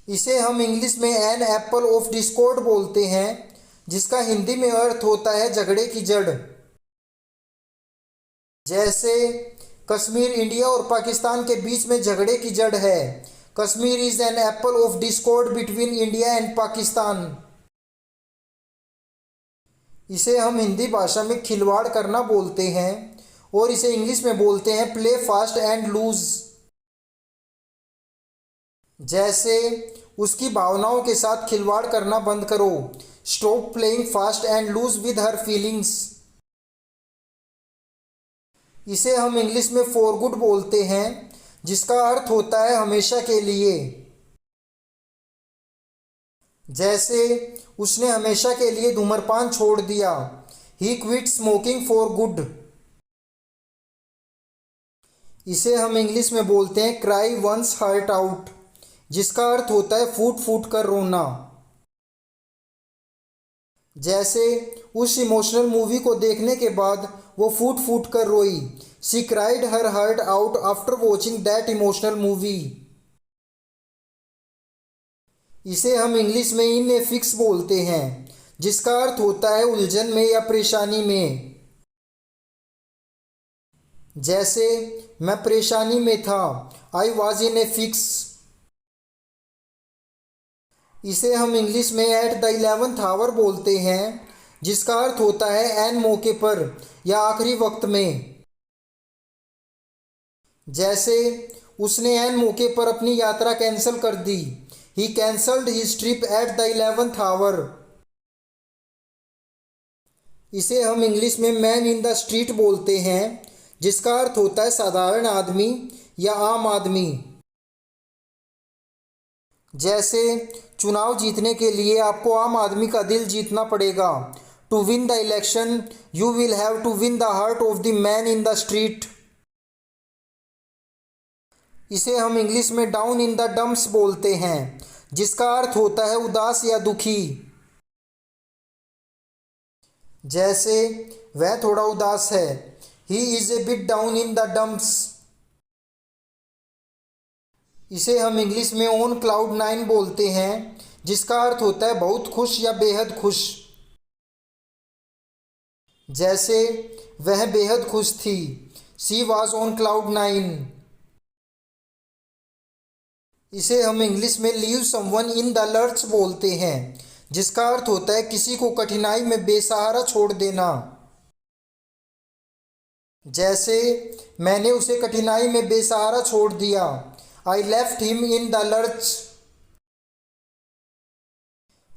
इसे हम इंग्लिश में एन एप्पल ऑफ डिस्कॉर्ड बोलते हैं, जिसका हिंदी में अर्थ होता है झगड़े की जड़। जैसे कश्मीर इंडिया और पाकिस्तान के बीच में झगड़े की जड़ है। Kashmir is an apple of Discord between India and Pakistan. इसे हम हिंदी भाषा में खिलवाड़ करना बोलते हैं और इसे इंग्लिश में बोलते हैं प्ले फास्ट एंड लूज। जैसे उसकी भावनाओं के साथ खिलवाड़ करना बंद करो। Stop playing fast and loose with her feelings. इसे हम इंग्लिश में फॉर गुड बोलते हैं, जिसका अर्थ होता है हमेशा के लिए। जैसे उसने हमेशा के लिए धूम्रपान छोड़ दिया। ही क्विट स्मोकिंग फॉर गुड। इसे हम इंग्लिश में बोलते हैं क्राई वंस हार्ट आउट, जिसका अर्थ होता है फूट फूट कर रोना। जैसे उस इमोशनल मूवी को देखने के बाद वो फूट फूट कर रोई। She cried her heart out after watching that emotional movie. इसे हम इंग्लिश में इन ए फिक्स बोलते हैं, जिसका अर्थ होता है उलझन में या परेशानी में। जैसे मैं परेशानी में था। I was in a fix. इसे हम इंग्लिश में एट द 11th आवर बोलते हैं, जिसका अर्थ होता है एन मौके पर या आखिरी वक्त में। जैसे उसने एन मौके पर अपनी यात्रा कैंसिल कर दी। He cancelled his trip at the 11th hour. इसे हम इंग्लिश में मैन इन द स्ट्रीट बोलते हैं, जिसका अर्थ होता है साधारण आदमी या आम आदमी। जैसे चुनाव जीतने के लिए आपको आम आदमी का दिल जीतना पड़ेगा। To win the election you will have to win the heart of the man in the street. इसे हम इंग्लिश में डाउन इन द डम्प्स बोलते हैं, जिसका अर्थ होता है उदास या दुखी। जैसे वह थोड़ा उदास है। He is a bit down in the dumps. इसे हम इंग्लिश में ऑन क्लाउड 9 बोलते हैं, जिसका अर्थ होता है बहुत खुश या बेहद खुश। जैसे वह बेहद खुश थी। She was on cloud 9। इसे हम इंग्लिश में leave someone in the lurch बोलते हैं, जिसका अर्थ होता है किसी को कठिनाई में बेसहारा छोड़ देना। जैसे मैंने उसे कठिनाई में बेसहारा छोड़ दिया। I left him in the lurch.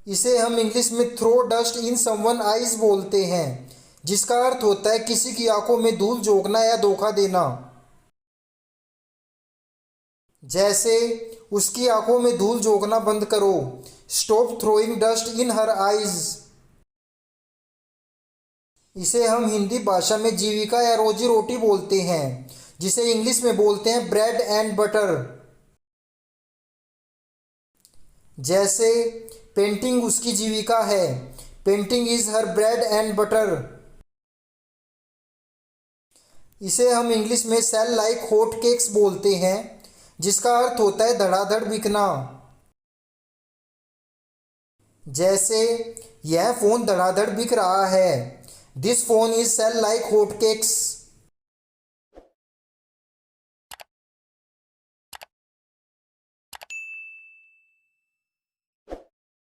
इसे हम इंग्लिश में throw dust in someone eyes बोलते हैं, जिसका अर्थ होता है किसी की आंखों में धूल झोंकना या धोखा देना। जैसे उसकी आंखों में धूल झोंकना बंद करो। Stop throwing dust in her eyes. इसे हम हिंदी भाषा में जीविका या रोजी रोटी बोलते हैं, जिसे इंग्लिश में बोलते हैं ब्रेड एंड बटर। जैसे पेंटिंग उसकी जीविका है। Painting is her bread and butter. इसे हम इंग्लिश में सेल लाइक हॉट केक्स बोलते हैं, जिसका अर्थ होता है धड़ाधड़ बिकना। जैसे यह फ़ोन धड़ाधड़ बिक रहा है। This phone is sell like hot cakes.